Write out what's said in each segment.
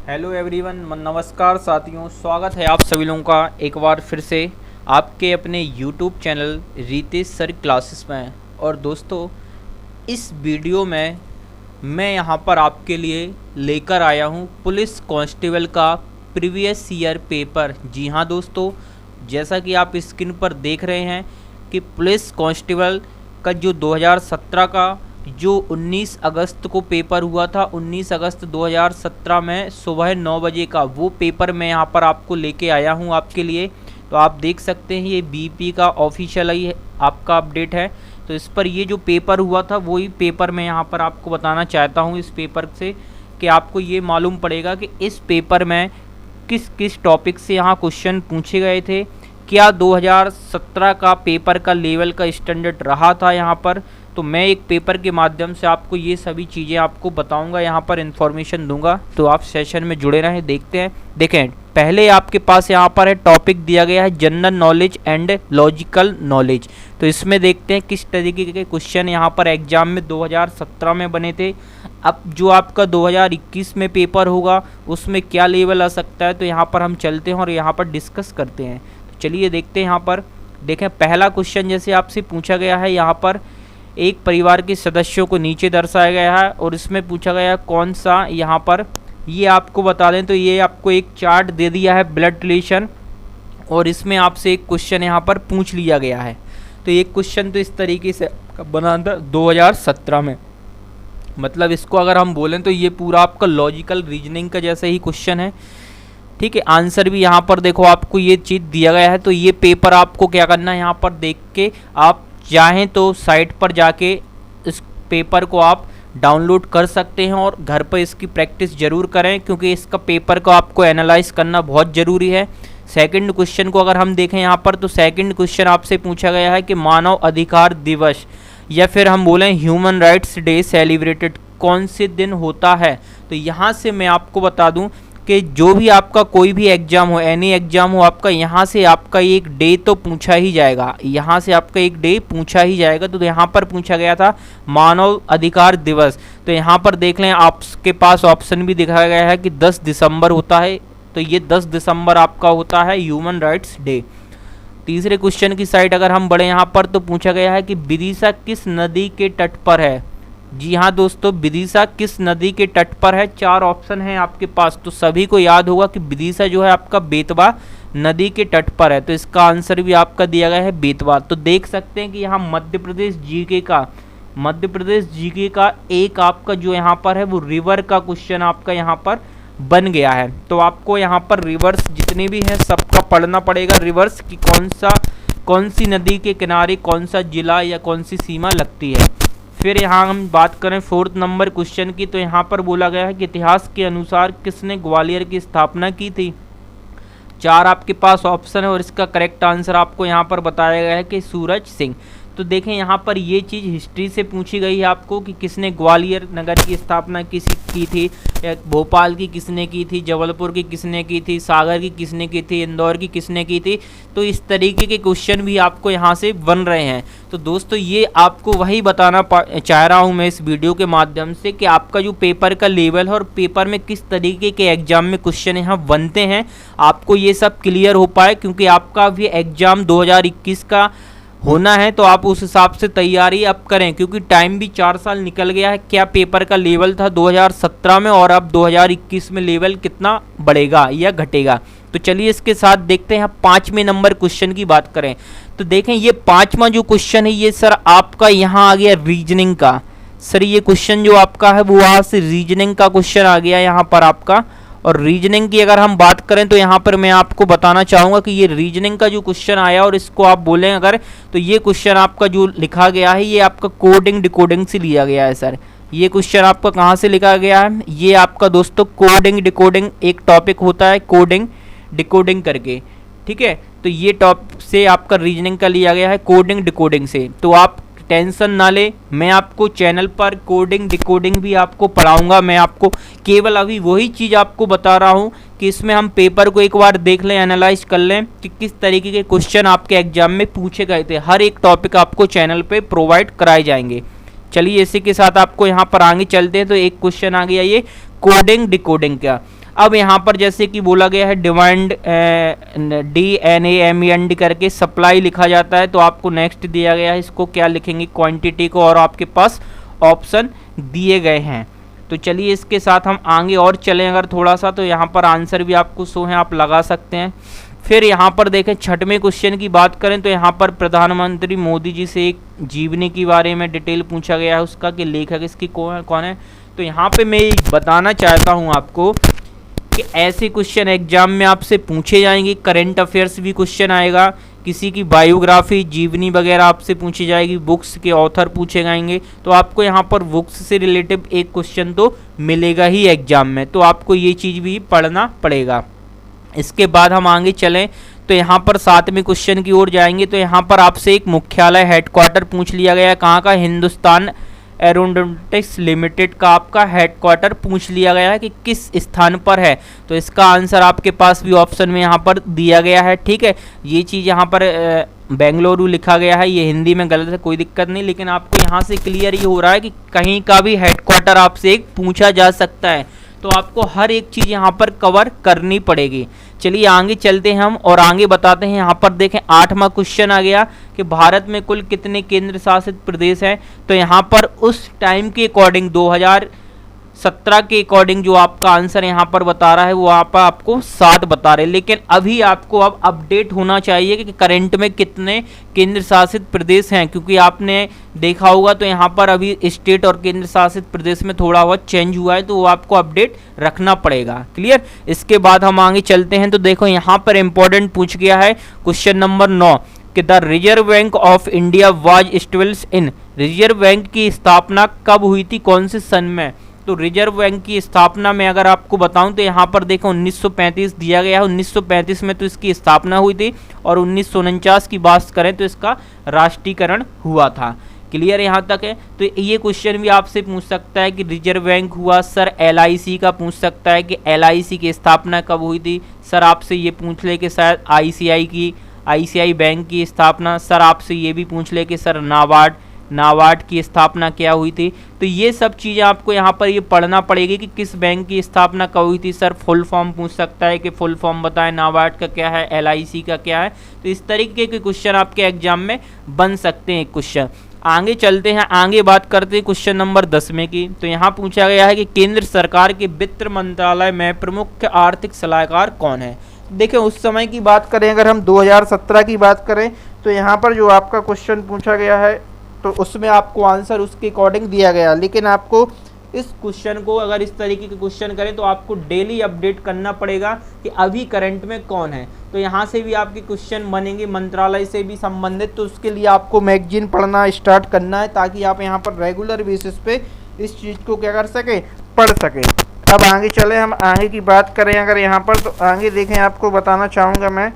Hello everyone, नमस्कार साथियों। स्वागत है आप सभी लोगों का एक बार फिर से आपके अपने YouTube channel Ritesh sir classes में। और दोस्तों, इस वीडियो में मैं यहाँ पर आपके लिए लेकर आया हूँ पुलिस कांस्टेबल का प्रीवियस ईयर पेपर। जी हाँ दोस्तों, जैसा कि आप स्क्रीन पर देख रहे हैं कि पुलिस कांस्टेबल का जो 2017 का जो 19 अगस्त को पेपर हुआ था, 19 अगस्त 2017 में सुबह 9 बजे का वो पेपर मैं यहाँ पर आपको लेके आया हूँ आपके लिए। तो आप देख सकते हैं ये बीपी का ऑफिशियल ही आपका अपडेट है। तो इस पर ये जो पेपर हुआ था वही पेपर मैं यहाँ पर आपको बताना चाहता हूँ। इस पेपर से कि आपको ये मालूम पड़ेगा कि इस पेपर में किस किस टॉपिक से यहाँ क्वेश्चन पूछे गए थे, क्या 2017 का पेपर का लेवल का स्टैंडर्ड रहा था यहाँ पर। तो मैं एक पेपर के माध्यम से आपको ये सभी चीज़ें आपको बताऊंगा, यहाँ पर इन्फॉर्मेशन दूंगा। तो आप सेशन में जुड़े रहें। देखते हैं। देखें, पहले आपके पास यहाँ पर है टॉपिक दिया गया है general knowledge and logical knowledge. तो इसमें देखते हैं किस तरीके के क्वेश्चन यहाँ पर एग्जाम में 2017 में बने थे। अब जो आपका 2021 में पेपर होगा उसमें क्या लेवल आ सकता है, तो यहाँ पर हम चलते हैं और यहाँ पर डिस्कस करते हैं। तो चलिए देखते हैं। यहाँ पर देखें, पहला क्वेश्चन जैसे आपसे पूछा गया है, यहाँ पर एक परिवार के सदस्यों को नीचे दर्शाया गया है और इसमें पूछा गया है कौन सा। यहाँ पर ये आपको बता दें तो ये आपको एक चार्ट दे दिया है ब्लड रिलेशन, और इसमें आपसे एक क्वेश्चन यहाँ पर पूछ लिया गया है। तो एक क्वेश्चन तो इस तरीके से बना था 2017 में। मतलब इसको अगर हम बोलें तो ये पूरा आपका लॉजिकल रीजनिंग का जैसे ही क्वेश्चन है। ठीक है, आंसर भी यहाँ पर देखो आपको ये चीज़ दिया गया है। तो ये पेपर आपको क्या करना है, यहाँ पर देख के आप चाहें तो साइट पर जाके इस पेपर को आप डाउनलोड कर सकते हैं और घर पर इसकी प्रैक्टिस जरूर करें, क्योंकि इसका पेपर को आपको एनालाइज करना बहुत ज़रूरी है। सेकंड क्वेश्चन को अगर हम देखें यहाँ पर, तो सेकंड क्वेश्चन आपसे पूछा गया है कि मानव अधिकार दिवस या फिर हम बोलें ह्यूमन राइट्स डे सेलिब्रेटेड कौन से दिन होता है। तो यहाँ से मैं आपको बता दूँ कि जो भी आपका कोई भी एग्जाम हो, एनी एग्जाम हो आपका, यहाँ से आपका एक डे तो पूछा ही जाएगा। यहाँ से आपका एक डे पूछा ही जाएगा। तो यहाँ पर पूछा गया था मानव अधिकार दिवस। तो यहाँ पर देख लें, आपके पास ऑप्शन भी दिखाया गया है कि 10 दिसंबर होता है। तो ये 10 दिसंबर आपका होता है ह्यूमन राइट्स डे। तीसरे क्वेश्चन की साइड अगर हम बढ़े, यहाँ पर तो पूछा गया है कि विदिशा किस नदी के तट पर है। जी हाँ दोस्तों, विदिशा किस नदी के तट पर है। 4 ऑप्शन हैं आपके पास। तो सभी को याद होगा कि विदिशा जो है आपका बेतवा नदी के तट पर है। तो इसका आंसर भी आपका दिया गया है बेतवा। तो देख सकते हैं कि यहाँ मध्य प्रदेश जीके का एक आपका जो यहाँ पर है वो रिवर का क्वेश्चन आपका यहाँ पर बन गया है। तो आपको यहाँ पर रिवर्स जितनी भी हैं सबका पढ़ना पड़ेगा, रिवर्स की कौन सी नदी के किनारे कौन सा जिला या कौन सी सीमा लगती है। फिर यहाँ हम बात करें 4th नंबर क्वेश्चन की, तो यहाँ पर बोला गया है कि इतिहास के अनुसार किसने ग्वालियर की स्थापना की थी। 4 आपके पास ऑप्शन है और इसका करेक्ट आंसर आपको यहाँ पर बताया गया है कि सूरज सिंह। तो देखें, यहाँ पर ये चीज़ हिस्ट्री से पूछी गई है आपको कि किसने ग्वालियर नगर की स्थापना की थी, भोपाल की किसने की थी, जबलपुर की किसने की थी, सागर की किसने की थी, इंदौर की किसने की थी। तो इस तरीके के क्वेश्चन भी आपको यहाँ से बन रहे हैं। तो दोस्तों, ये आपको वही बताना चाह रहा हूँ मैं इस वीडियो के माध्यम से कि आपका जो पेपर का लेवल है और पेपर में किस तरीके के एग्जाम में क्वेश्चन यहाँ बनते हैं, आपको ये सब क्लियर हो पाए। क्योंकि आपका भी एग्जाम 2021 का होना है, तो आप उस हिसाब से तैयारी अब करें, क्योंकि टाइम भी 4 साल निकल गया है। क्या पेपर का लेवल था 2017 में और अब 2021 में लेवल कितना बढ़ेगा या घटेगा। तो चलिए इसके साथ देखते हैं 5वें नंबर क्वेश्चन की बात करें। तो देखें, ये 5वां जो क्वेश्चन है ये सर आपका यहाँ आ गया रीजनिंग का। सर ये क्वेश्चन जो आपका है वो वहाँ से रीजनिंग का क्वेश्चन आ गया यहाँ पर आपका। और रीजनिंग की अगर हम बात करें तो यहाँ पर मैं आपको बताना चाहूँगा कि ये रीजनिंग का जो क्वेश्चन आया और इसको आप बोलें अगर, तो ये क्वेश्चन आपका जो लिखा गया है ये आपका कोडिंग डिकोडिंग से लिया गया है। सर ये क्वेश्चन आपका कहाँ से लिखा गया है, ये आपका दोस्तों कोडिंग डिकोडिंग एक टॉपिक होता है, कोडिंग डिकोडिंग करके। ठीक है, तो ये टॉपिक से आपका रीजनिंग का लिया गया है कोडिंग डिकोडिंग से। तो आप टेंशन ना ले, मैं आपको चैनल पर कोडिंग डिकोडिंग भी आपको पढ़ाऊंगा। मैं आपको केवल अभी वही चीज़ आपको बता रहा हूँ कि इसमें हम पेपर को एक बार देख लें, एनालाइज कर लें कि किस तरीके के क्वेश्चन आपके एग्जाम में पूछे गए थे। हर एक टॉपिक आपको चैनल पे प्रोवाइड कराए जाएंगे। चलिए इसी के साथ आपको यहाँ पर आगे चलते हैं। तो एक क्वेश्चन आ गया ये कोडिंग डिकोडिंग का। अब यहाँ पर जैसे कि बोला गया है डिमांड DNAMEND करके सप्लाई लिखा जाता है, तो आपको नेक्स्ट दिया गया है, इसको क्या लिखेंगे क्वांटिटी को, और आपके पास ऑप्शन दिए गए हैं। तो चलिए इसके साथ हम आगे और चलें अगर थोड़ा सा, तो यहाँ पर आंसर भी आपको शो है, आप लगा सकते हैं। फिर यहाँ पर देखें छठवें क्वेश्चन की बात करें तो यहाँ पर प्रधानमंत्री मोदी जी से एक जीवनी के बारे में डिटेल पूछा गया है उसका, कि लेखक इसकी कौन है। तो यहाँ पे मैं बताना चाहता हूँ आपको कि ऐसे क्वेश्चन एग्जाम में आपसे पूछे जाएंगे, करंट अफेयर्स भी क्वेश्चन आएगा, किसी की बायोग्राफी जीवनी वगैरह आपसे पूछी जाएगी, बुक्स के ऑथर पूछे जाएंगे। तो आपको यहाँ पर बुक्स से रिलेटेड एक क्वेश्चन तो मिलेगा ही एग्जाम में, तो आपको ये चीज़ भी पढ़ना पड़ेगा। इसके बाद हम आगे चलें तो यहाँ पर 7वें क्वेश्चन की ओर जाएंगे। तो यहाँ पर आपसे एक मुख्यालय हेडक्वार्टर पूछ लिया गया है, कहाँ का, हिंदुस्तान एरोनॉटिक्स लिमिटेड का आपका हेडक्वार्टर पूछ लिया गया है कि किस स्थान पर है। तो इसका आंसर आपके पास भी ऑप्शन में यहाँ पर दिया गया है, ठीक है। ये चीज़ यहाँ पर बेंगलुरु लिखा गया है, ये हिंदी में गलत है, कोई दिक्कत नहीं, लेकिन आपको यहाँ से क्लियर ये हो रहा है कि कहीं का भी हेडक्वार्टर आपसे एक पूछा जा सकता है, तो आपको हर एक चीज़ यहाँ पर कवर करनी पड़ेगी। चलिए आगे चलते हैं हम और आगे बताते हैं। यहाँ पर देखें 8वां क्वेश्चन आ गया कि भारत में कुल कितने केंद्र शासित प्रदेश हैं। तो यहाँ पर उस टाइम के अकॉर्डिंग 2017 के अकॉर्डिंग जो आपका आंसर यहाँ पर बता रहा है वो आप आपको 7 बता रहे हैं, लेकिन अभी आपको अब अपडेट होना चाहिए कि करंट में कितने केंद्र शासित प्रदेश हैं, क्योंकि आपने देखा होगा तो यहाँ पर अभी स्टेट और केंद्र शासित प्रदेश में थोड़ा बहुत चेंज हुआ है, तो वो आपको अपडेट रखना पड़ेगा। क्लियर। इसके बाद हम आगे चलते हैं तो देखो यहाँ पर इंपॉर्टेंट पूछ गया है क्वेश्चन नंबर 9 कि the reserve bank of India was established in, reserve bank की स्थापना कब हुई थी, कौन से सन में। तो रिजर्व बैंक की स्थापना में अगर आपको बताऊं तो यहाँ पर देखो 1935 दिया गया है, 1935 में तो इसकी स्थापना हुई थी, और 1949 की बात करें तो इसका राष्ट्रीयकरण हुआ था। क्लियर यहाँ तक है। तो ये क्वेश्चन भी आपसे पूछ सकता है कि रिजर्व बैंक हुआ, सर LIC का पूछ सकता है कि LIC की स्थापना कब हुई थी, सर आपसे ये पूछ ले कि शायद ICI बैंक की स्थापना, सर आपसे ये भी पूछ ले कि सर नाबार्ड की स्थापना क्या हुई थी। तो ये सब चीज़ें आपको यहाँ पर ये पढ़ना पड़ेगी कि किस बैंक की स्थापना कब हुई थी। सर फुल फॉर्म पूछ सकता है कि फुल फॉर्म बताएं, नाबार्ड का क्या है, LIC का क्या है। तो इस तरीके के क्वेश्चन आपके एग्जाम में बन सकते हैं क्वेश्चन। आगे चलते हैं, आगे बात करते हैं क्वेश्चन नंबर 10वें की। तो यहाँ पूछा गया है कि केंद्र सरकार के वित्त मंत्रालय में प्रमुख आर्थिक सलाहकार कौन है। देखिए उस समय की बात करें, अगर हम 2017 की बात करें तो यहाँ पर जो आपका क्वेश्चन पूछा गया है तो उसमें आपको आंसर उसके अकॉर्डिंग दिया गया, लेकिन आपको इस क्वेश्चन को अगर इस तरीके के क्वेश्चन करें तो आपको डेली अपडेट करना पड़ेगा कि अभी करंट में कौन है। तो यहाँ से भी आपके क्वेश्चन बनेंगे मंत्रालय से भी संबंधित, तो उसके लिए आपको मैगजीन पढ़ना स्टार्ट करना है, ताकि आप यहाँ पर रेगुलर बेसिस पे इस चीज़ को क्या कर सकें, पढ़ सकें। अब आगे चले, हम आगे की बात करें अगर यहाँ पर, तो आगे देखें, आपको बताना चाहूँगा मैं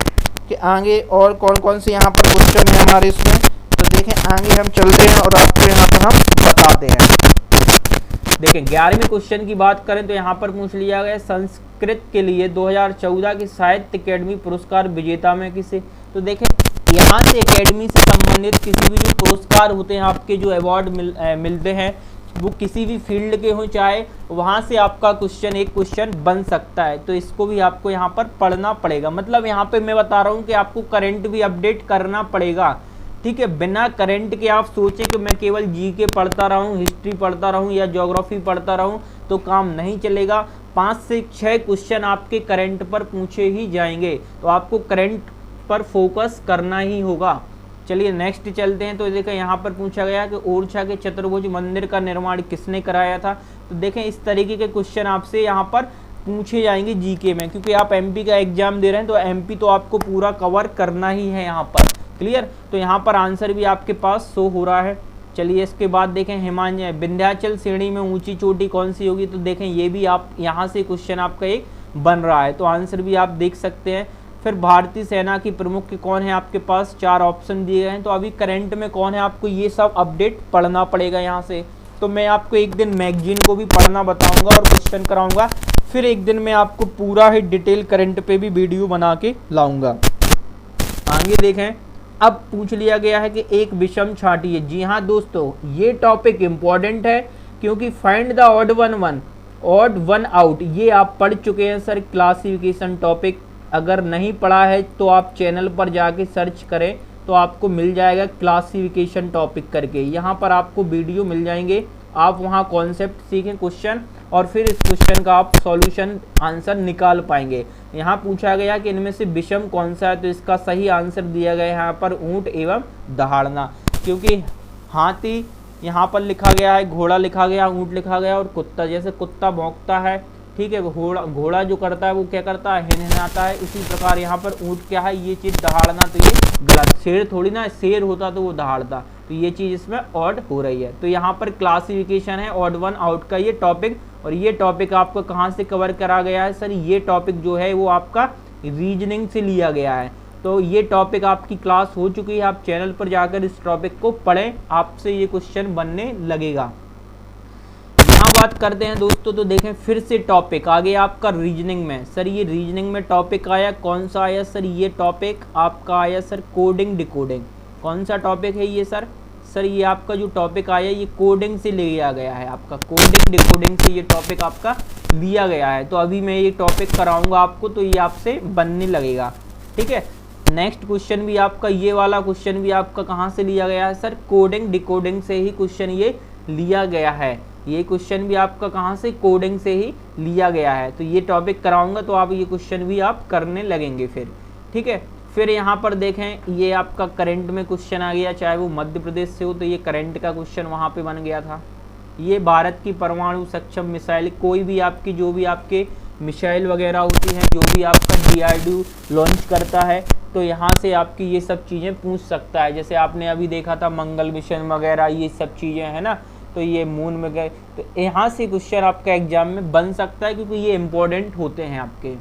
कि आगे और कौन कौन से यहाँ पर क्वेश्चन है हमारे इसमें। तो देखें आगे हम चलते हैं और आपको यहाँ पर हम बताते हैं। देखें 11वें क्वेश्चन की बात करें तो यहाँ पर पूछ लिया गया संस्कृत के लिए 2014 के साहित्य अकेडमी पुरस्कार विजेता में किसे। तो देखें यहाँ से अकेडमी से संबंधित किसी भी जो पुरस्कार होते हैं, आपके जो अवार्ड मिलते हैं, वो किसी भी फील्ड के हों, चाहे वहाँ से आपका क्वेश्चन एक क्वेश्चन बन सकता है। तो इसको भी आपको यहाँ पर पढ़ना पड़ेगा। मतलब यहाँ पे मैं बता रहा हूँ कि आपको करंट भी अपडेट करना पड़ेगा, ठीक है। बिना करंट के आप सोचें कि मैं केवल जीके पढ़ता रहूं, हिस्ट्री पढ़ता रहूं या ज्योग्राफी पढ़ता रहूं तो काम नहीं चलेगा। 5 से 6 क्वेश्चन आपके करंट पर पूछे ही जाएंगे, तो आपको करंट पर फोकस करना ही होगा। चलिए नेक्स्ट चलते हैं। तो देखिए यहाँ पर पूछा गया कि ओरछा के चतुर्भुज मंदिर का निर्माण किसने कराया था। तो देखें इस तरीके के क्वेश्चन आपसे यहाँ पर पूछे जाएंगे जीके में, क्योंकि आप MP का एग्जाम दे रहे हैं तो MP तो आपको पूरा कवर करना ही है यहाँ पर। क्लियर। तो यहाँ पर आंसर भी आपके पास शो हो रहा है। चलिए इसके बाद देखें विंध्याचल श्रेणी में ऊंची चोटी कौन सी होगी। तो देखें ये भी आप यहाँ से क्वेश्चन आपका एक बन रहा है, तो आंसर भी आप देख सकते हैं। फिर भारतीय सेना की प्रमुख कौन है, आपके पास 4 ऑप्शन दिए गए हैं। तो अभी करंट में कौन है, आपको ये सब अपडेट पढ़ना पड़ेगा यहाँ से। तो मैं आपको एक दिन मैगजीन को भी पढ़ना बताऊँगा और क्वेश्चन कराऊँगा, फिर एक दिन मैं आपको पूरा ही डिटेल करंट पे भी वीडियो बना के लाऊँगा। आगे देखें, अब पूछ लिया गया है कि एक विषम छांटिए। जी हाँ दोस्तों, ये टॉपिक इम्पॉर्टेंट है, क्योंकि find the odd one odd one out ये आप पढ़ चुके हैं सर क्लासिफिकेशन टॉपिक। अगर नहीं पढ़ा है तो आप चैनल पर जाके सर्च करें तो आपको मिल जाएगा क्लासिफिकेशन टॉपिक करके, यहाँ पर आपको वीडियो मिल जाएंगे। आप वहाँ कॉन्सेप्ट सीखें क्वेश्चन और फिर इस क्वेश्चन का आप सॉल्यूशन आंसर निकाल पाएंगे। यहाँ पूछा गया कि इनमें से विषम कौन सा है, तो इसका सही आंसर दिया गया है यहाँ पर ऊंट एवं दहाड़ना, क्योंकि हाथी यहाँ पर लिखा गया है, घोड़ा लिखा गया, ऊंट लिखा गया और कुत्ता। जैसे कुत्ता भौंकता है, ठीक है, घोड़ा जो करता है वो क्या करता है, हिनहिनाता है। इसी प्रकार यहाँ पर ऊंट क्या है, ये चीज़ दहाड़ना, तो ये गलत। शेर थोड़ी ना, शेर होता तो वो दहाड़ता, तो ये चीज़ इसमें ऑड हो रही है। तो यहाँ पर क्लासिफिकेशन है ऑड वन आउट का ये टॉपिक। और ये टॉपिक आपको कहाँ से कवर करा गया है सर, ये टॉपिक जो है वो आपका रीजनिंग से लिया गया है। तो ये टॉपिक आपकी क्लास हो चुकी है, आप चैनल पर जाकर इस टॉपिक को पढ़ें, आपसे ये क्वेश्चन बनने लगेगा। यहाँ बात करते हैं दोस्तों, तो देखें फिर से टॉपिक आ गया आपका रीजनिंग में। सर ये रीजनिंग में टॉपिक आया, कौन सा आया सर, ये टॉपिक आपका आया सर कोडिंग डिकोडिंग। कौन सा टॉपिक है ये सर, सर ये आपका जो टॉपिक आया ये कोडिंग से लिया गया है, आपका कोडिंग डिकोडिंग से ये टॉपिक आपका लिया गया है। तो अभी मैं ये टॉपिक कराऊंगा आपको, तो ये आपसे बनने लगेगा, ठीक है। नेक्स्ट क्वेश्चन भी आपका, ये वाला क्वेश्चन भी आपका कहाँ से लिया गया है सर, कोडिंग डिकोडिंग से ही क्वेश्चन ये लिया गया है। ये क्वेश्चन भी आपका कहाँ से, कोडिंग से ही लिया गया है। तो ये टॉपिक कराऊंगा तो आप ये क्वेश्चन भी आप करने लगेंगे फिर, ठीक है। फिर यहाँ पर देखें ये आपका करंट में क्वेश्चन आ गया, चाहे वो मध्य प्रदेश से हो तो ये करंट का क्वेश्चन वहाँ पे बन गया था। ये भारत की परमाणु सक्षम मिसाइल, कोई भी आपकी जो भी आपके मिसाइल वगैरह होती हैं, जो भी आपका DRDO लॉन्च करता है, तो यहाँ से आपकी ये सब चीज़ें पूछ सकता है। जैसे आपने अभी देखा था मंगल मिशन वगैरह, ये सब चीज़ें हैं ना, तो ये मून में गए, तो यहाँ से क्वेश्चन आपका एग्जाम में बन सकता है, क्योंकि ये इम्पोर्टेंट होते हैं आपके।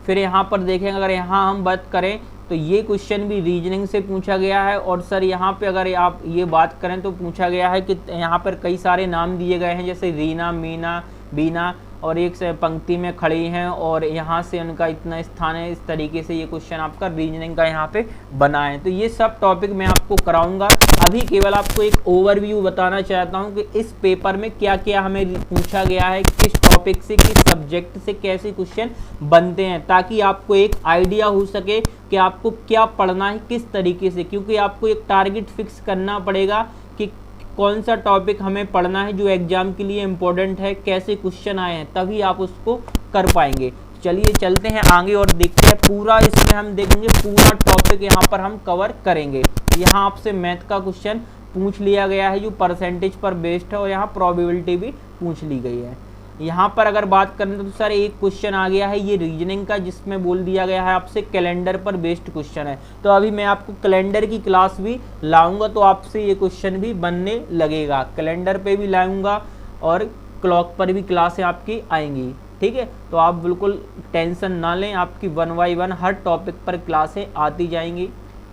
फिर यहाँ पर देखें, अगर यहाँ हम बात करें तो ये क्वेश्चन भी रीजनिंग से पूछा गया है। और सर यहाँ पे अगर आप ये बात करें तो पूछा गया है कि यहाँ पर कई सारे नाम दिए गए हैं, जैसे रीना, मीना, बीना, और एक से पंक्ति में खड़ी हैं और यहाँ से उनका इतना स्थान है। इस तरीके से ये क्वेश्चन आपका रीजनिंग का यहाँ पे बना है। तो ये सब टॉपिक मैं आपको कराऊंगा। अभी केवल आपको एक ओवरव्यू बताना चाहता हूँ कि इस पेपर में क्या क्या हमें पूछा गया है, किस टॉपिक से, किस सब्जेक्ट से कैसे क्वेश्चन बनते हैं, ताकि आपको एक आइडिया हो सके कि आपको क्या पढ़ना है, किस तरीके से। क्योंकि आपको एक टारगेट फिक्स करना पड़ेगा कि कौन सा टॉपिक हमें पढ़ना है जो एग्जाम के लिए इम्पोर्टेंट है, कैसे क्वेश्चन आए हैं, तभी आप उसको कर पाएंगे। चलिए चलते हैं आगे और देखते हैं पूरा, इसमें हम देखेंगे पूरा टॉपिक यहाँ पर हम कवर करेंगे। यहाँ आपसे मैथ का क्वेश्चन पूछ लिया गया है जो परसेंटेज पर बेस्ड है, और यहाँ प्रोबेबिलिटी भी पूछ ली गई है। यहाँ पर अगर बात करें तो सर एक क्वेश्चन आ गया है ये रीजनिंग का, जिसमें बोल दिया गया है आपसे कैलेंडर पर बेस्ड क्वेश्चन है। तो अभी मैं आपको कैलेंडर की क्लास भी लाऊंगा, तो आपसे ये क्वेश्चन भी बनने लगेगा। कैलेंडर पे भी लाऊंगा और क्लॉक पर भी क्लासें आपकी आएंगी, ठीक है। तो आप बिल्कुल टेंशन ना लें, आपकी 1 बाय 1 हर टॉपिक पर क्लासें आती जाएंगी,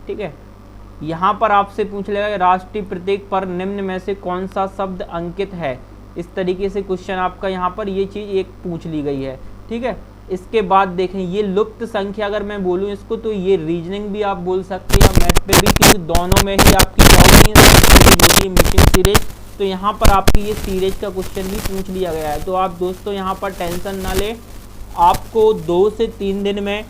ठीक है। यहाँ पर आपसे पूछ लेगा राष्ट्रीय प्रतीक पर निम्न में से कौन सा शब्द अंकित है। इस तरीके से क्वेश्चन आपका यहाँ पर ये चीज़ एक पूछ ली गई है, ठीक है। इसके बाद देखें ये लुप्त संख्या, अगर मैं बोलूँ इसको तो ये रीजनिंग भी आप बोल सकते हैं, मैथ पे भी, क्योंकि दोनों में ही आपकी होती है मिसिंग सीरीज। तो यहाँ पर आपकी ये सीरीज का क्वेश्चन भी पूछ लिया गया है। तो आप दोस्तों यहाँ पर टेंशन ना लें, आपको 2 से 3 दिन में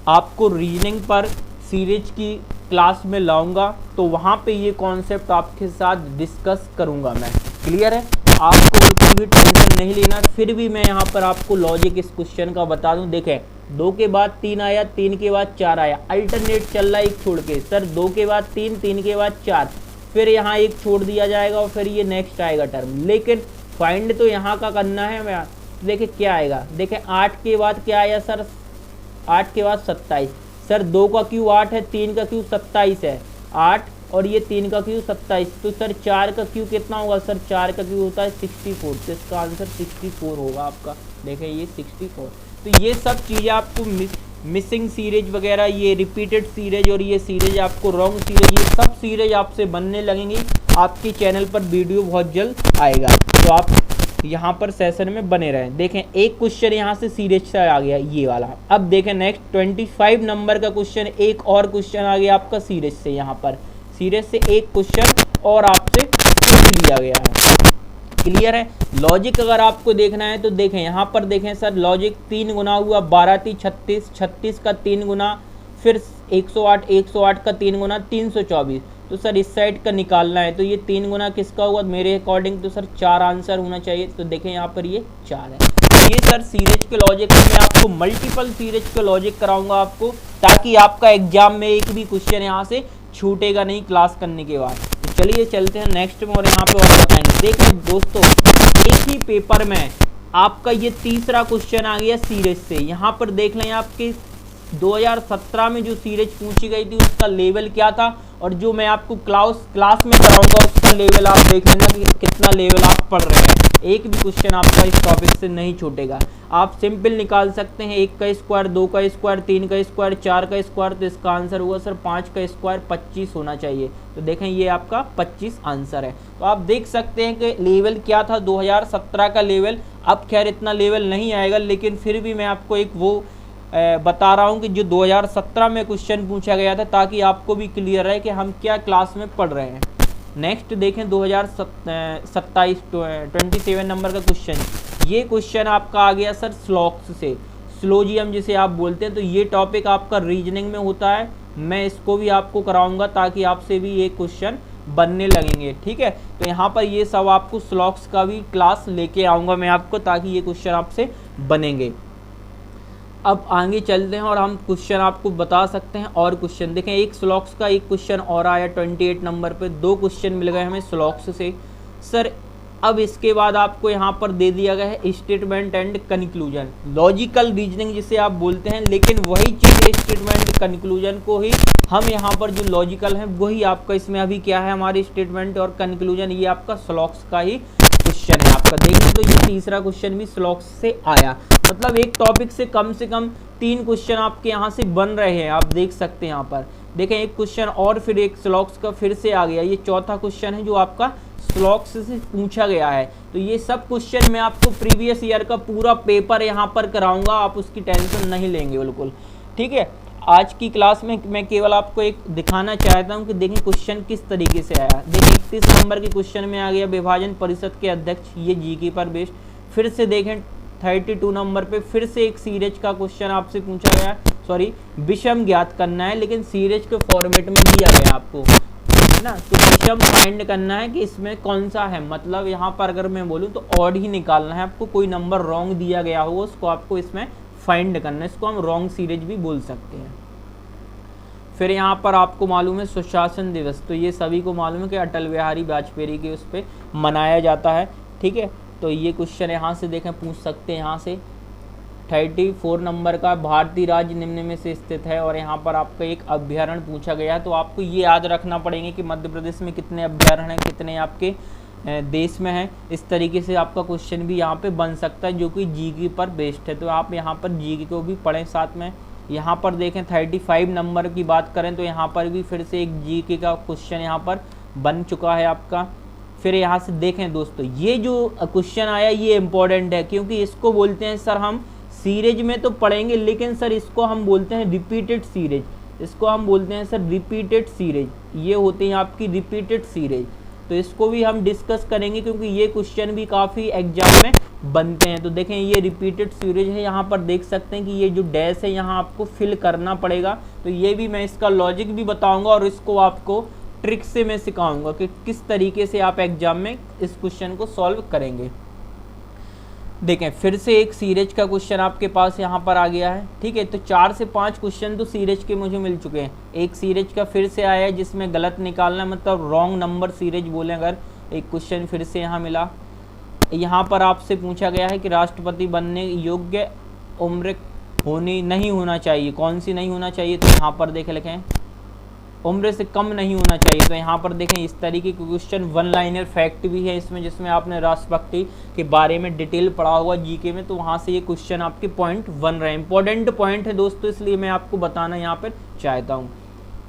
आपको रीजनिंग पर सीरीज की क्लास में लाऊंगा, तो वहाँ पे ये कॉन्सेप्ट आपके साथ डिस्कस करूँगा मैं। क्लियर है, आपको बिल्कुल भी टेंशन नहीं लेना। फिर भी मैं यहाँ पर आपको लॉजिक इस क्वेश्चन का बता दूं। देखें 2 के बाद 3 आया, 3 के बाद 4 आया, अल्टरनेट चल रहा है एक छोड़ के। सर 2 के बाद 3, 3 के बाद 4, फिर यहाँ एक छोड़ दिया जाएगा और फिर ये नेक्स्ट आएगा टर्म। लेकिन फाइंड तो यहाँ का करना है मैं। देखें क्या आएगा, देखें 8 के बाद क्या आया सर, 8 के बाद 27। सर 2 का क्यू 8 है, 3 का क्यू 27 है, 8 और ये 3 का क्यू 27। तो सर 4 का क्यू कितना होगा, सर 4 का क्यू होता है 64। तो इसका आंसर 64 होगा आपका। देखें ये 64। तो ये सब चीज़ें आपको मिसिंग सीरीज वगैरह, ये रिपीटेड सीरीज और ये सीरीज आपको रॉन्ग सीरीज, ये सब सीरीज आपसे बनने लगेंगी। आपकी चैनल पर वीडियो बहुत जल्द आएगा, तो आप यहाँ पर सेशन में बने रहें। देखें एक क्वेश्चन यहाँ से सीरीज से आ गया ये वाला। अब देखें नेक्स्ट 25 नंबर का क्वेश्चन, एक और क्वेश्चन आ गया आपका सीरीज से। यहाँ पर सीरीज से एक क्वेश्चन और आपसे पूछ लिया गया है। क्लियर है। लॉजिक अगर आपको देखना है तो देखें, यहाँ पर देखें सर, लॉजिक 3 गुना हुआ 12 3 36, 36 का 3 गुना, फिर 108, 108 का 3 गुना 324। तो सर इस साइड का निकालना है तो ये 3 गुना किसका हुआ मेरे अकॉर्डिंग, तो सर 4 आंसर होना चाहिए। तो देखें यहाँ पर ये 4 है। ये सर सीरीज के लॉजिक में मैं आपको मल्टीपल सीरीज के लॉजिक कराऊंगा आपको, ताकि आपका एग्जाम में एक भी क्वेश्चन यहाँ से छूटेगा नहीं क्लास करने के बाद। तो चलिए चलते हैं नेक्स्ट में और यहाँ पे और बताएंगे। देखें दोस्तों, एक ही पेपर में आपका ये तीसरा क्वेश्चन आ गया सीरीज से। यहाँ पर देख लें आपके 2017 में जो सीरीज पूछी गई थी उसका लेवल क्या था, और जो मैं आपको क्लास में कराऊंगा उसका लेवल आप देख लेना कि कितना लेवल आप पढ़ रहे हैं। एक भी क्वेश्चन आपका इस टॉपिक से नहीं छूटेगा। आप सिंपल निकाल सकते हैं 1 का स्क्वायर, 2 का स्क्वायर, 3 का स्क्वायर, 4 का स्क्वायर। तो इसका आंसर हुआ सर 5 का स्क्वायर 25 होना चाहिए। तो देखें ये आपका 25 आंसर है। तो आप देख सकते हैं कि लेवल क्या था 2017 का लेवल। अब खैर इतना लेवल नहीं आएगा, लेकिन फिर भी मैं आपको एक वो बता रहा हूँ कि जो 2017 में क्वेश्चन पूछा गया था, ताकि आपको भी क्लियर रहे कि हम क्या क्लास में पढ़ रहे हैं। नेक्स्ट देखें 27 नंबर का क्वेश्चन। ये क्वेश्चन आपका आ गया सर स्लॉक्स से, स्लोजियम जिसे आप बोलते हैं। तो ये टॉपिक आपका रीजनिंग में होता है, मैं इसको भी आपको कराऊंगा ताकि आपसे भी ये क्वेश्चन बनने लगेंगे, ठीक है। तो यहाँ पर ये सब आपको स्लॉक्स का भी क्लास लेके आऊँगा मैं आपको, ताकि ये क्वेश्चन आपसे बनेंगे। अब आगे चलते हैं और हम क्वेश्चन आपको बता सकते हैं। और क्वेश्चन देखें, एक स्लॉक्स का एक क्वेश्चन और आया 28 नंबर पे। 2 क्वेश्चन मिल गए हमें स्लॉक्स से सर। अब इसके बाद आपको यहाँ पर दे दिया गया है statement and conclusion, logical reasoning जिसे आप बोलते हैं। लेकिन वही चीज़ स्टेटमेंट कंक्लूजन को ही हम यहाँ पर जो लॉजिकल है वही आपका इसमें अभी क्या है हमारे स्टेटमेंट और कंक्लूजन, ये आपका स्लॉक्स का ही क्वेश्चन है आपका। देखिए तो ये तीसरा क्वेश्चन भी स्लॉक्स से आया, मतलब एक टॉपिक से कम 3 क्वेश्चन आपके यहाँ से बन रहे हैं। आप देख सकते हैं यहाँ पर देखें एक क्वेश्चन और फिर एक स्लॉक्स का फिर से आ गया। ये चौथा क्वेश्चन है जो आपका स्लॉक्स से पूछा गया है। तो ये सब क्वेश्चन मैं आपको प्रीवियस ईयर का पूरा पेपर यहाँ पर कराऊंगा, आप उसकी टेंशन नहीं लेंगे बिल्कुल, ठीक है। आज की क्लास में मैं केवल आपको एक दिखाना चाहता हूँ कि देखें क्वेश्चन किस तरीके से आया। देखिए 31 नंबर के क्वेश्चन में आ गया विभाजन परिषद के अध्यक्ष, ये जीके पर बेस्ड। फिर से देखें 32 नंबर पे फिर से एक सीरीज का क्वेश्चन आपसे पूछा गया, सॉरी विषम ज्ञात करना है, लेकिन सीरीज के फॉर्मेट में दिया गया आपको, है ना। तो विषम फाइंड करना है कि इसमें कौन सा है, मतलब यहाँ पर अगर मैं बोलूँ तो ऑड ही निकालना है आपको। कोई नंबर रॉन्ग दिया गया हो उसको आपको इसमें फाइंड करना है, इसको हम रॉन्ग सीरीज भी बोल सकते हैं। फिर यहाँ पर आपको मालूम है सुशासन दिवस, तो ये सभी को मालूम है कि अटल बिहारी वाजपेयी के उस पर मनाया जाता है, ठीक है। तो ये क्वेश्चन यहाँ से देखें पूछ सकते हैं। यहाँ से 34 नंबर का भारतीय राज्य निम्न में से स्थित है, और यहाँ पर आपका एक अभ्यारण्य पूछा गया है। तो आपको ये याद रखना पड़ेंगे कि मध्य प्रदेश में कितने अभ्यारण्य हैं, कितने आपके देश में है। इस तरीके से आपका क्वेश्चन भी यहाँ पे बन सकता है जो कि जीके पर बेस्ड है। तो आप यहाँ पर जीके को भी पढ़ें साथ में। यहाँ पर देखें 35 नंबर की बात करें तो यहाँ पर भी फिर से एक जीके का क्वेश्चन यहाँ पर बन चुका है आपका। फिर यहाँ से देखें दोस्तों, ये जो क्वेश्चन आया ये इम्पोर्टेंट है, क्योंकि इसको बोलते हैं सर हम सीरीज में तो पढ़ेंगे, लेकिन सर इसको हम बोलते हैं रिपीटेड सीरीज। इसको हम बोलते हैं सर रिपीटेड सीरीज, ये होते हैं आपकी रिपीटेड सीरीज। तो इसको भी हम डिस्कस करेंगे, क्योंकि ये क्वेश्चन भी काफ़ी एग्जाम में बनते हैं। तो देखें ये रिपीटेड सीरीज है, यहाँ पर देख सकते हैं कि ये जो डैश है यहाँ आपको फिल करना पड़ेगा। तो ये भी मैं इसका लॉजिक भी बताऊँगा, और इसको आपको ट्रिक से मैं सिखाऊंगा कि किस तरीके से आप एग्जाम में इस क्वेश्चन को सॉल्व करेंगे। देखें फिर से एक सीरीज का क्वेश्चन आपके पास यहाँ पर आ गया है, ठीक है। तो 4 से 5 क्वेश्चन तो सीरीज के मुझे मिल चुके हैं। एक सीरीज का फिर से आया है जिसमें गलत निकालना, मतलब रॉन्ग नंबर सीरीज बोले अगर, एक क्वेश्चन फिर से यहाँ मिला। यहाँ पर आपसे पूछा गया है कि राष्ट्रपति बनने योग्य उम्र नहीं होना चाहिए, कौन सी नहीं होना चाहिए। तो यहाँ पर देखें लिखें उम्र से कम नहीं होना चाहिए। तो यहाँ पर देखें इस तरीके के क्वेश्चन 1 लाइनर फैक्ट भी है इसमें, जिसमें आपने राष्ट्रपति के बारे में डिटेल पढ़ा हुआ जीके में। तो वहाँ से ये क्वेश्चन आपके पॉइंट बन रहे हैं, इंपॉर्टेंट पॉइंट है दोस्तों, इसलिए मैं आपको बताना यहाँ पर चाहता हूँ।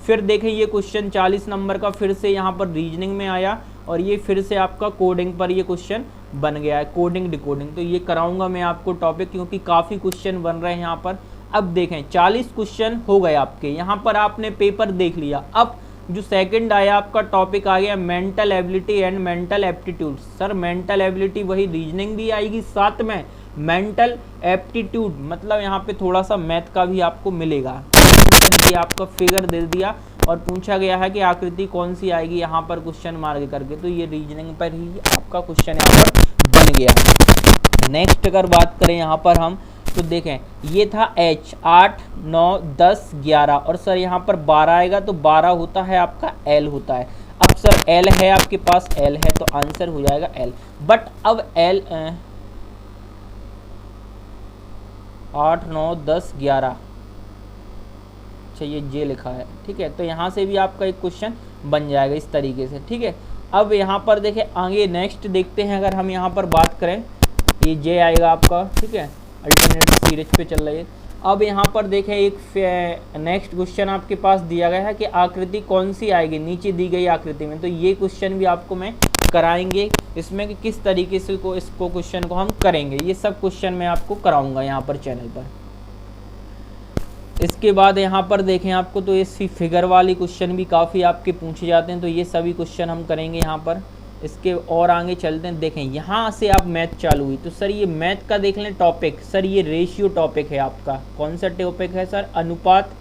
फिर देखें ये क्वेश्चन 40 नंबर का फिर से यहाँ पर रीजनिंग में आया, और ये फिर से आपका कोडिंग पर ये क्वेश्चन बन गया है, कोडिंग डिकोडिंग। तो ये कराऊंगा मैं आपको टॉपिक, क्योंकि काफ़ी क्वेश्चन बन रहे हैं यहाँ पर। अब देखें 40 क्वेश्चन हो गए आपके, यहाँ पर आपने पेपर देख लिया। अब जो सेकंड आया आपका टॉपिक आ गया mental ability and mental aptitude. Sir mental ability वही रीजनिंग भी आएगी, साथ में मेंटल एप्टीट्यूड मतलब यहाँ पे थोड़ा सा मैथ का भी आपको मिलेगा। ये आपका फिगर दे दिया और पूछा गया है कि आकृति कौन सी आएगी यहाँ पर क्वेश्चन मार्क करके, तो ये रीजनिंग पर ही आपका क्वेश्चन यहाँ पर बन गया। नेक्स्ट अगर बात करें यहाँ पर हम तो देखें ये था H 8 9 10 11 और सर यहाँ पर 12 आएगा तो 12 होता है आपका L होता है। अब सर L है आपके पास, L है तो आंसर हो जाएगा L। बट अब L 8 9 10 11 ये J लिखा है, ठीक है। तो यहाँ से भी आपका एक क्वेश्चन बन जाएगा इस तरीके से, ठीक है। अब यहाँ पर देखें आगे नेक्स्ट देखते हैं, अगर हम यहाँ पर बात करें ये J आएगा आपका, ठीक है, अल्टरनेट सीरीज पे चल रही है। अब यहाँ पर देखें एक नेक्स्ट क्वेश्चन आपके पास दिया गया है कि आकृति कौन सी आएगी नीचे दी गई आकृति में, तो ये क्वेश्चन भी आपको मैं कराएंगे इसमें कि किस तरीके से इसको क्वेश्चन को हम करेंगे, ये सब क्वेश्चन मैं आपको कराऊंगा यहाँ पर चैनल पर। इसके बाद यहाँ पर देखें आपको तो इस फिगर वाली क्वेश्चन भी काफ़ी आपके पूछे जाते हैं, तो ये सभी क्वेश्चन हम करेंगे यहाँ पर। इसके और आगे चलते हैं, देखें यहाँ से आप मैथ चालू हुई तो सर ये मैथ का देख लें टॉपिक, सर ये रेशियो टॉपिक है आपका। कौन सा टॉपिक है सर? अनुपात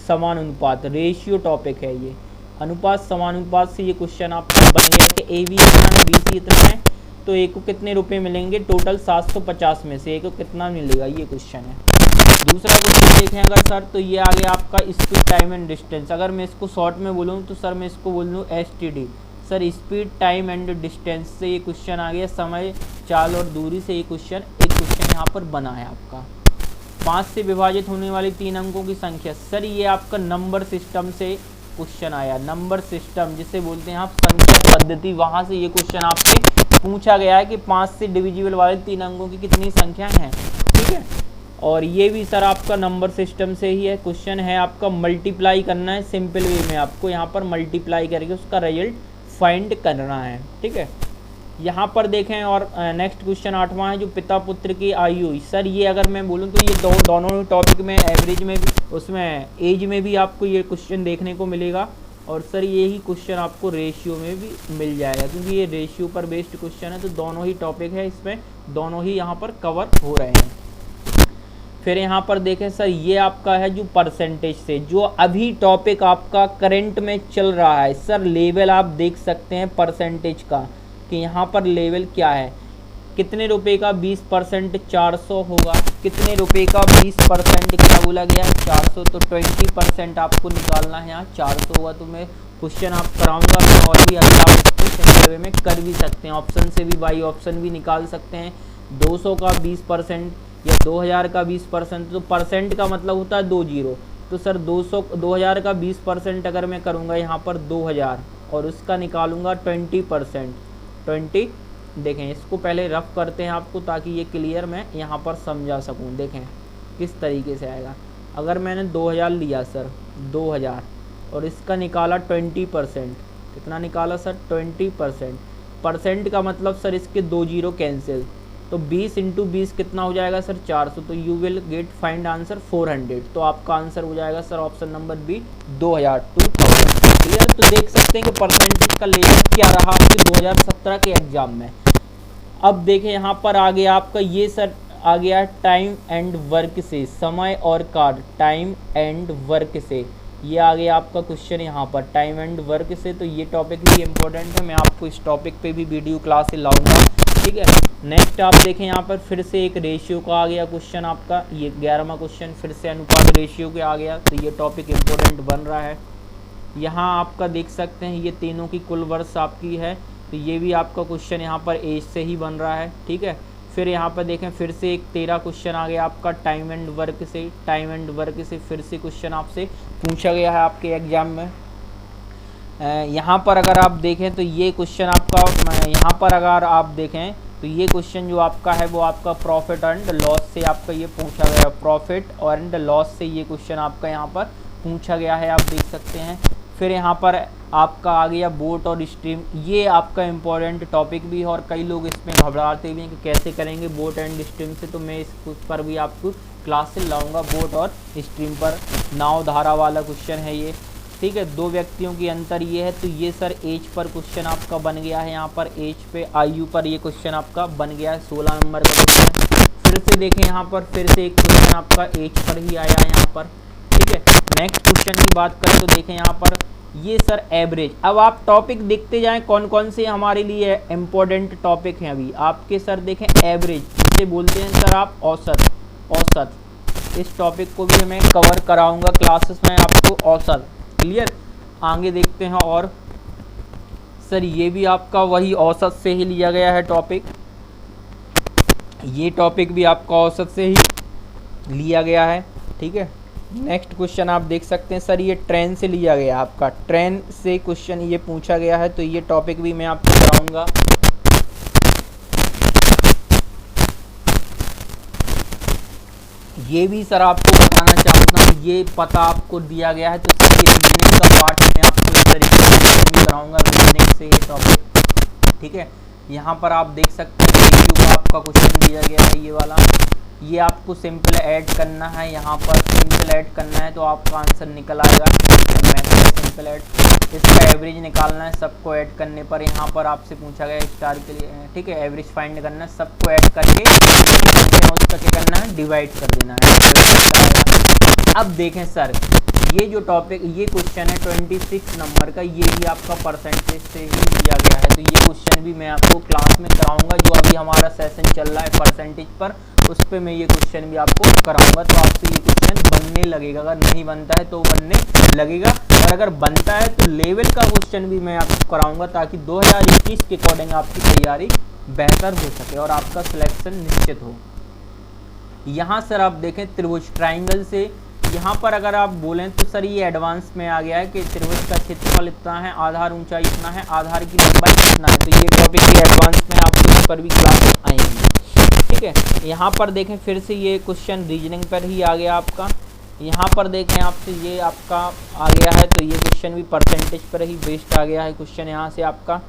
समानुपात, रेशियो टॉपिक है ये। अनुपात समानुपात से ये क्वेश्चन आपका बन गया कि ए बी इतना है, बी सी इतना है, तो ए को कितने रुपए मिलेंगे टोटल 750 में से ए को कितना मिलेगा, ये क्वेश्चन है। दूसरा क्वेश्चन देखें अगर सर तो ये आ गया आपका स्पीड टाइम एंड डिस्टेंस। अगर मैं इसको शॉर्ट में बोलूँ तो सर मैं इसको बोल दूँ STD, sir speed time and distance से ये क्वेश्चन आ गया। समय चाल और दूरी से ये क्वेश्चन यहाँ पर बना है आपका। 5 से विभाजित होने वाली 3 अंकों की संख्या, सर ये आपका नंबर सिस्टम से क्वेश्चन आया। नंबर सिस्टम जिसे बोलते हैं आप संख्या पद्धति, वहाँ से ये क्वेश्चन आपसे पूछा गया है कि 5 से डिविजिबल वाले 3 अंकों की कितनी संख्याएं हैं, ठीक है। और ये भी सर आपका नंबर सिस्टम से ही है। क्वेश्चन है आपका मल्टीप्लाई करना है, सिंपल वे में आपको यहाँ पर मल्टीप्लाई करके उसका रिजल्ट फाइंड करना है, ठीक है। यहाँ पर देखें और नेक्स्ट क्वेश्चन 8वां है जो पिता पुत्र की आयु। सर ये अगर मैं बोलूँ तो ये दोनों टॉपिक में एवरेज में भी, उसमें एज में भी आपको ये क्वेश्चन देखने को मिलेगा। और सर यही क्वेश्चन आपको रेशियो में भी मिल जाएगा, क्योंकि ये रेशियो पर बेस्ड क्वेश्चन है, तो दोनों ही टॉपिक है इसमें, दोनों ही यहाँ पर कवर हो रहे हैं। फिर यहाँ पर देखें सर ये आपका है जो परसेंटेज से, जो अभी टॉपिक आपका करंट में चल रहा है। सर लेवल आप देख सकते हैं परसेंटेज का कि यहाँ पर लेवल क्या है, कितने रुपए का 20% 400 होगा, कितने रुपए का 20% क्या बोला गया है 400, तो 20% आपको निकालना है। यहाँ 400 होगा तो मैं क्वेश्चन आप कराऊंगा मैं, और भी अगर आप इसको सिंपल वे में कर भी सकते हैं, ऑप्शन से भी बाई ऑप्शन भी निकाल सकते हैं। 200 का 20% या 2000 का 20%, तो परसेंट का मतलब होता है 20। तो सर 2000 का 20% अगर मैं करूँगा यहाँ पर 2000 और उसका निकालूंगा 20%, 20। देखें इसको पहले रफ करते हैं आपको ताकि ये क्लियर मैं यहाँ पर समझा सकूँ। देखें किस तरीके से आएगा। अगर मैंने 2000 लिया सर 2000 और इसका निकाला 20%, कितना निकाला सर 20%। परसेंट का मतलब सर इसके 2 जीरो कैंसिल, तो 20 × 20 कितना हो जाएगा सर 400, तो you will get find answer 400। तो आपका आंसर हो जाएगा sir option number B 2000। Clear. तो देख सकते हैं कि परसेंटेज का लेवल क्या रहा आपके 2017 के एग्जाम में। अब देखें यहाँ पर आ गया आपका ये सर आ गया टाइम एंड वर्क से, समय और कार्य, टाइम एंड वर्क से ये आ गया आपका क्वेश्चन यहाँ पर टाइम एंड वर्क से। तो ये टॉपिक भी इम्पोर्टेंट है, मैं आपको इस टॉपिक पे भी वीडियो क्लास से लाऊंगा, ठीक है। नेक्स्ट आप देखें यहाँ पर फिर से एक रेशियो का आ गया क्वेश्चन आपका, ये 11वां क्वेश्चन फिर से अनुपात रेशियो के आ गया, तो ये टॉपिक इम्पोर्टेंट बन रहा है। यहाँ आपका देख सकते हैं ये तीनों की कुल वर्ष आपकी है, तो ये भी आपका क्वेश्चन यहाँ पर एज से ही बन रहा है, ठीक है। फिर यहाँ पर देखें फिर से एक 13 क्वेश्चन आ गया आपका टाइम एंड वर्क से। टाइम एंड वर्क से फिर से क्वेश्चन आपसे पूछा गया है आपके एग्जाम में। यहाँ पर अगर आप देखें तो ये क्वेश्चन आपका, यहाँ पर अगर आप देखें तो ये क्वेश्चन जो आपका है वो आपका प्रॉफिट एंड लॉस से आपका ये पूछा गया, प्रॉफिट एंड लॉस से ये क्वेश्चन आपका यहाँ पर पूछा गया है, आप देख सकते हैं। फिर यहाँ पर आपका आ गया बोट और स्ट्रीम, ये आपका इम्पोर्टेंट टॉपिक भी है और कई लोग इसमें घबराते भी हैं कि कैसे करेंगे बोट एंड स्ट्रीम से, तो मैं इस पर भी आपको क्लास से लाऊंगा। बोट और स्ट्रीम पर नाव धारा वाला क्वेश्चन है ये, ठीक है, दो व्यक्तियों की अंतर ये है, तो ये सर एज पर क्वेश्चन आपका बन गया है। यहाँ पर एज पे, आयु पर ये क्वेश्चन आपका बन गया है, 16 नंबर का क्वेश्चन। फिर से देखें यहाँ पर फिर से एक क्वेश्चन आपका एज पर ही आया है यहाँ पर, ठीक है। नेक्स्ट क्वेश्चन की बात करें तो देखें यहाँ पर ये सर एवरेज। अब आप टॉपिक देखते जाएं कौन कौन से हमारे लिए इम्पोर्टेंट टॉपिक हैं अभी आपके। सर देखें एवरेज, जिसे बोलते हैं सर आप औसत। औसत, इस टॉपिक को भी मैं कवर कराऊंगा क्लासेस में आपको, औसत। क्लियर, आगे देखते हैं। और सर ये भी आपका वही औसत से ही लिया गया है टॉपिक, ये टॉपिक भी आपका औसत से ही लिया गया है, ठीक है। नेक्स्ट क्वेश्चन आप देख सकते हैं सर ये ट्रेन से लिया गया, आपका ट्रेन से क्वेश्चन ये पूछा गया है, तो ये टॉपिक भी मैं आपको कराऊंगा। ये भी सर आपको बताना चाहता हूँ, ये पता आपको दिया गया है, तो सर ये रीजनिंग का पार्ट मैं आपको इस तरीके से कराऊंगा, रीजनिंग से ये टॉपिक, ठीक है। यहाँ पर आप देख सकते हैं रेशियो का आपका क्वेश्चन दिया गया है, ये वाला। ये आपको सिंपल ऐड करना है, यहाँ पर सिंपल ऐड करना है तो आपका आंसर निकल आएगा। सिंपल ऐड, इसका एवरेज निकालना है सबको ऐड करने पर। यहाँ पर आपसे पूछा गया स्टार के लिए, ठीक है, एवरेज फाइंड करना है, सबको ऐड करके उसका क्या करना है, डिवाइड कर देना है। अब देखें सर ये जो टॉपिक, ये क्वेश्चन है 26 नंबर का, ये भी आपका परसेंटेज से ही दिया गया है, तो ये क्वेश्चन भी मैं आपको क्लास में कराऊंगा। जो अभी हमारा सेशन चल रहा है परसेंटेज पर, उस पर मैं ये क्वेश्चन भी आपको कराऊंगा, तो आपसे ये क्वेश्चन बनने लगेगा। अगर नहीं बनता है तो बनने लगेगा, और अगर बनता है तो लेवल का क्वेश्चन भी मैं आपको कराऊंगा, ताकि 2021 के अकॉर्डिंग आपकी तैयारी बेहतर हो सके और आपका सिलेक्शन निश्चित हो। यहाँ सर आप देखें त्रिभुज, ट्राइंगल से यहाँ पर अगर आप बोलें तो सर ये एडवांस में आ गया है कि त्रिभुज का क्षेत्रफल इतना है, आधार ऊंचाई इतना है, आधार की लंबाई इतना है, तो ये टॉपिक भी एडवांस में आपको इस पर भी क्लास आएंगी, ठीक है। यहाँ पर देखें फिर से ये क्वेश्चन रीजनिंग पर ही आ गया आपका। यहाँ पर देखें आपसे ये आपका आ गया है, तो ये क्वेश्चन भी परसेंटेज पर ही बेस्ड आ गया है क्वेश्चन यहाँ से आपका।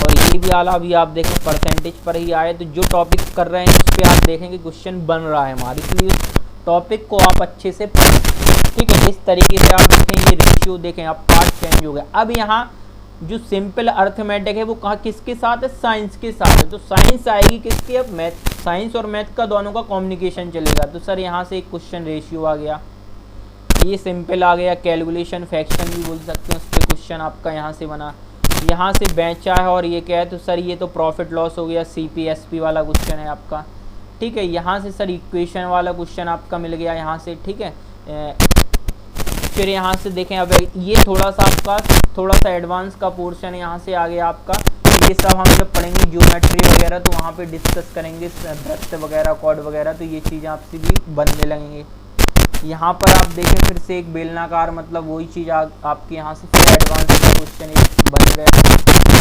और ये भी आला भी आप देखें परसेंटेज पर ही आए, तो जो टॉपिक कर रहे हैं उस पर आप देखेंगे क्वेश्चन बन रहा है हमारे, इसलिए टॉपिक को आप अच्छे से पढ़ें, ठीक है। इस तरीके से आप देखें ये रेशियो देखें, अब पार्ट चेंज हो गया। अब यहाँ जो सिंपल अर्थमेटिक है वो कहाँ किसके साथ है, साइंस के साथ है, तो साइंस आएगी किसकी, अब मैथ, साइंस और मैथ का दोनों का कॉम्बिनेशन चलेगा। तो सर यहाँ से एक क्वेश्चन रेशियो आ गया, ये सिंपल आ गया, कैलकुलेशन फ्रैक्शन भी बोल सकते हैं, उस पर क्वेश्चन आपका यहाँ से बना। यहाँ से बेचा है और ये क्या है, तो सर ये तो प्रॉफिट लॉस हो गया, CPSP वाला क्वेश्चन है आपका, ठीक है। यहाँ से सर इक्वेशन वाला क्वेश्चन आपका मिल गया यहाँ से, ठीक है। फिर यहाँ से देखें अब ये थोड़ा सा आपका थोड़ा सा एडवांस का पोर्शन यहाँ से आ गया आपका। ये सब हम जब पढ़ेंगे ज्योमेट्री वगैरह तो वहाँ पे डिस्कस करेंगे वृत्त वगैरह, कॉर्ड वगैरह, तो ये चीज़ आपसे भी बनने लगेंगे। यहाँ पर आप देखें फिर से एक बेलनाकार, मतलब वही चीज़ आपके यहाँ से फिर एडवांस का क्वेश्चन बन गया।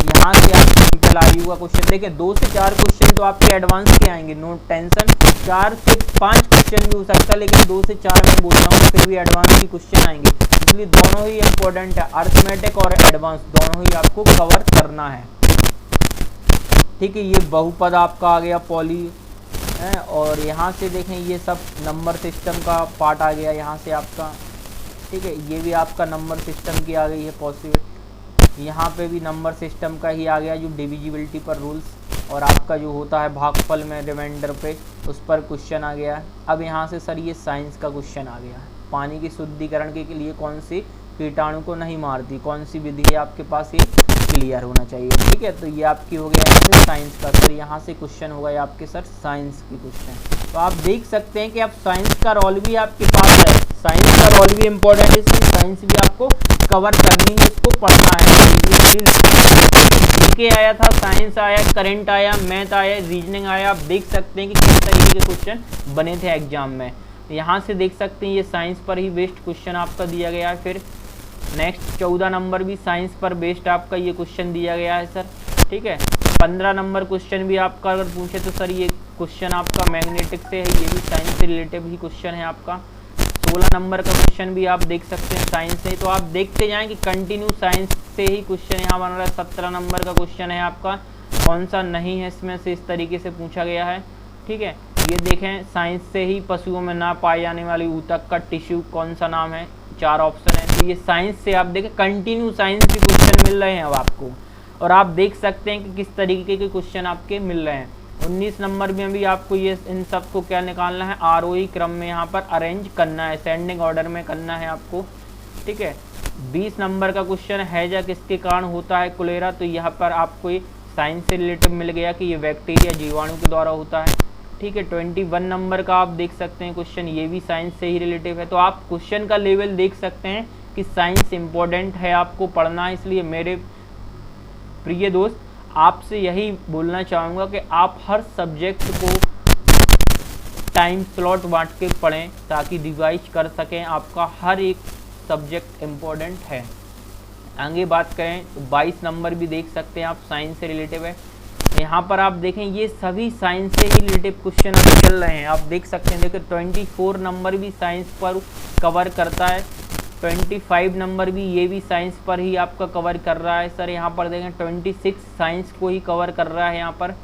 यहाँ से आप सिंपल आयु का क्वेश्चन देखें, 2 से 4 क्वेश्चन तो आपके एडवांस के आएंगे, नो टेंशन। 4 से 5 क्वेश्चन भी हो सकता है, लेकिन 2 से 4 मैं बोल रहा हूँ फिर भी एडवांस की क्वेश्चन आएंगे, इसलिए दोनों ही इंपॉर्टेंट है, अर्थमेटिक और एडवांस दोनों ही आपको कवर करना है, ठीक है। ये बहुपद आपका आ गया, पॉली है। और यहाँ से देखें ये सब नंबर सिस्टम का पार्ट आ गया यहाँ से आपका, ठीक है। ये भी आपका नंबर सिस्टम की आ गई है पॉसिबल, यहाँ पे भी नंबर सिस्टम का ही आ गया, जो डिविजिबिलिटी पर रूल्स और आपका जो होता है भागफल में रिमाइंडर पे, उस पर क्वेश्चन आ गया है। अब यहाँ से सर ये साइंस का क्वेश्चन आ गया है, पानी की शुद्धिकरण के लिए कौन सी कीटाणु को नहीं मारती, कौन सी विधि है आपके पास, ये क्लियर होना चाहिए, ठीक है। तो ये आपकी हो गया यहाँ से साइंस का, सर यहाँ से क्वेश्चन होगा आपके सर साइंस की क्वेश्चन। तो आप देख सकते हैं कि अब साइंस का रोल भी आपके पास है, साइंस का रोल भी इम्पोर्टेंट है, इसलिए साइंस भी आपको कवर करनी है, इसको पढ़ना है। जीके आया था, साइंस आया, करंट आया, मैथ आया, रीजनिंग आया, आप देख सकते हैं कि किस तरीके के क्वेश्चन बने थे एग्जाम में। यहाँ से देख सकते हैं ये साइंस पर ही बेस्ड क्वेश्चन आपका दिया गया है। फिर नेक्स्ट 14 नंबर भी साइंस पर बेस्ड आपका ये क्वेश्चन दिया गया है सर, ठीक है। 15 नंबर क्वेश्चन भी आपका अगर पूछे तो सर ये क्वेश्चन आपका मैग्नेटिक से है, ये भी साइंस से रिलेटिव ही क्वेश्चन है आपका। 16 नंबर का क्वेश्चन भी आप देख सकते हैं साइंस से, तो आप देखते जाएं कि कंटिन्यू साइंस से ही क्वेश्चन यहाँ बन रहा है। 17 नंबर का क्वेश्चन है आपका, कौन सा नहीं है इसमें से, इस तरीके से पूछा गया है, ठीक है। ये देखें साइंस से ही पशुओं में ना पाए जाने वाली ऊतक का टिश्यू कौन सा नाम है, 4 ऑप्शन है। तो ये साइंस से आप देखें कंटिन्यू साइंस के क्वेश्चन मिल रहे हैं अब आपको, और आप देख सकते हैं कि किस तरीके के क्वेश्चन आपके मिल रहे हैं। 19 नंबर में भी आपको ये इन सब को क्या निकालना है, आरोही क्रम में यहाँ पर अरेंज करना है, असेंडिंग ऑर्डर में करना है आपको, ठीक है। 20 नंबर का क्वेश्चन हैजा किसके कारण होता है कोलेरा, तो यहाँ पर आपको ये साइंस से रिलेटिव मिल गया कि ये बैक्टीरिया जीवाणु के द्वारा होता है, ठीक है। 21 नंबर का आप देख सकते हैं क्वेश्चन, ये भी साइंस से ही रिलेटिव है। तो आप क्वेश्चन का लेवल देख सकते हैं कि साइंस इंपॉर्टेंट है, आपको पढ़ना है। इसलिए मेरे प्रिय दोस्त आपसे यही बोलना चाहूँगा कि आप हर सब्जेक्ट को टाइम स्लॉट बांट के पढ़ें ताकि रिवाइज कर सकें, आपका हर एक सब्जेक्ट इम्पोर्टेंट है। आगे बात करें तो 22 नंबर भी देख सकते हैं आप, साइंस से रिलेटिव है। यहाँ पर आप देखें ये सभी साइंस से ही रिलेटिव क्वेश्चन अभी चल रहे हैं, आप देख सकते हैं। देखिए 24 नंबर भी साइंस पर कवर करता है, 25 नंबर भी ये भी साइंस पर ही आपका कवर कर रहा है सर। यहाँ पर देखें 26 साइंस को ही कवर कर रहा है यहाँ पर।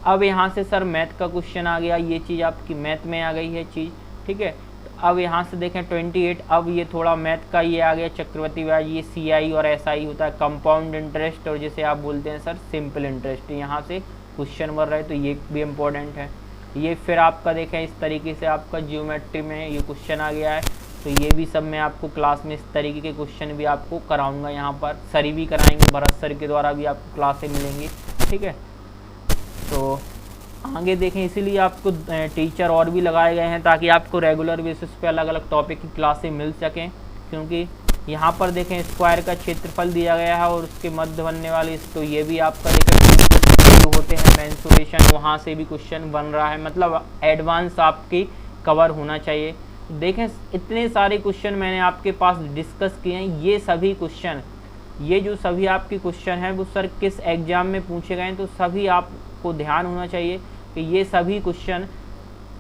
अब यहाँ से सर मैथ का क्वेश्चन आ गया, ये चीज़ आपकी मैथ में आ गई है चीज़, ठीक है। तो अब यहाँ से देखें 28, अब ये थोड़ा मैथ का ये आ गया चक्रवृद्धि ब्याज, ये CI और SI होता है, कंपाउंड इंटरेस्ट, और जिसे आप बोलते हैं सर सिंपल इंटरेस्ट, यहाँ से क्वेश्चन बन रहे तो ये भी इम्पोर्टेंट है। ये फिर आपका देखें इस तरीके से आपका जियोमेट्री में ये क्वेश्चन आ गया है, तो ये भी सब मैं आपको क्लास में इस तरीके के क्वेश्चन भी आपको कराऊंगा, यहाँ पर सर भी कराएंगे, भरत सर के द्वारा भी आपको क्लासें मिलेंगी, ठीक है। तो आगे देखें, इसीलिए आपको टीचर और भी लगाए गए हैं ताकि आपको रेगुलर बेसिस पे अलग अलग टॉपिक की क्लासें मिल सकें। क्योंकि यहाँ पर देखें स्क्वायर का क्षेत्रफल दिया गया है और उसके मध्य बनने वाले, तो ये भी आपका देखें जो होते हैं मेंसुरेशन, वहाँ से भी क्वेश्चन बन रहा है, मतलब एडवांस आपकी कवर होना चाहिए। देखें इतने सारे क्वेश्चन मैंने आपके पास डिस्कस किए हैं, ये सभी क्वेश्चन, ये जो सभी आपके क्वेश्चन हैं वो सर किस एग्ज़ाम में पूछे गए हैं, तो सभी आपको ध्यान होना चाहिए कि ये सभी क्वेश्चन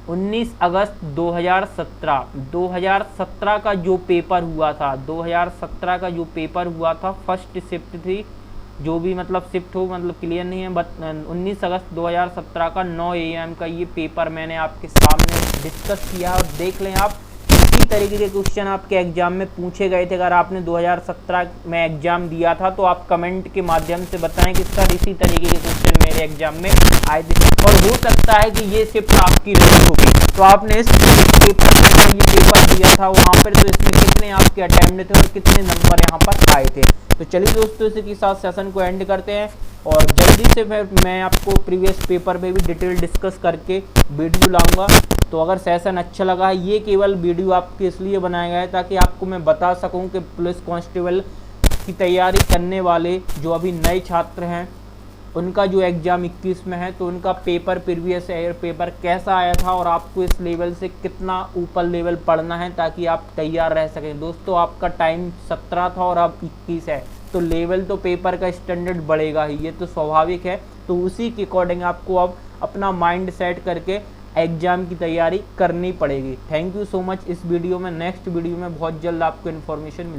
19 अगस्त 2017 का जो पेपर हुआ था, 2017 का जो पेपर हुआ था, फर्स्ट शिफ्ट थी, जो भी मतलब शिफ्ट हो मतलब क्लियर नहीं है, बट 19 अगस्त 2017 का 9 AM का ये पेपर मैंने आपके सामने डिस्कस किया, और देख लें आप इसी तरीके के क्वेश्चन आपके एग्जाम में पूछे गए थे। अगर आपने 2017 में एग्जाम दिया था तो आप कमेंट के माध्यम से बताएं कि सर इसी तरीके के क्वेश्चन मेरे एग्जाम में आए थे, और हो सकता है कि ये शिफ्ट आपकी रही होगी। तो आपने इस पेपर में ये पेपर दिया था वहाँ पर, तो इसमें कितने आपके अटेम्प्ट थे और कितने नंबर यहाँ पर आए थे। तो चलिए दोस्तों इसी के साथ सेशन को एंड करते हैं, और जल्दी से फिर मैं आपको प्रीवियस पेपर पे भी डिटेल डिस्कस करके वीडियो लाऊंगा। तो अगर सेशन अच्छा लगा है, ये केवल वीडियो आपके इसलिए बनाया गया है ताकि आपको मैं बता सकूं कि पुलिस कांस्टेबल की तैयारी करने वाले जो अभी नए छात्र हैं उनका जो एग्ज़ाम 21 में है तो उनका पेपर प्रीवियस ईयर पेपर कैसा आया था और आपको इस लेवल से कितना ऊपर लेवल पढ़ना है ताकि आप तैयार रह सकें। दोस्तों आपका टाइम 17 था और अब 21 है, तो लेवल तो पेपर का स्टैंडर्ड बढ़ेगा ही, ये तो स्वाभाविक है। तो उसी के अकॉर्डिंग आपको अब अपना माइंड सेट करके एग्ज़ाम की तैयारी करनी पड़ेगी। Thank you so much. इस वीडियो में, नेक्स्ट वीडियो में बहुत जल्द आपको इन्फॉर्मेशन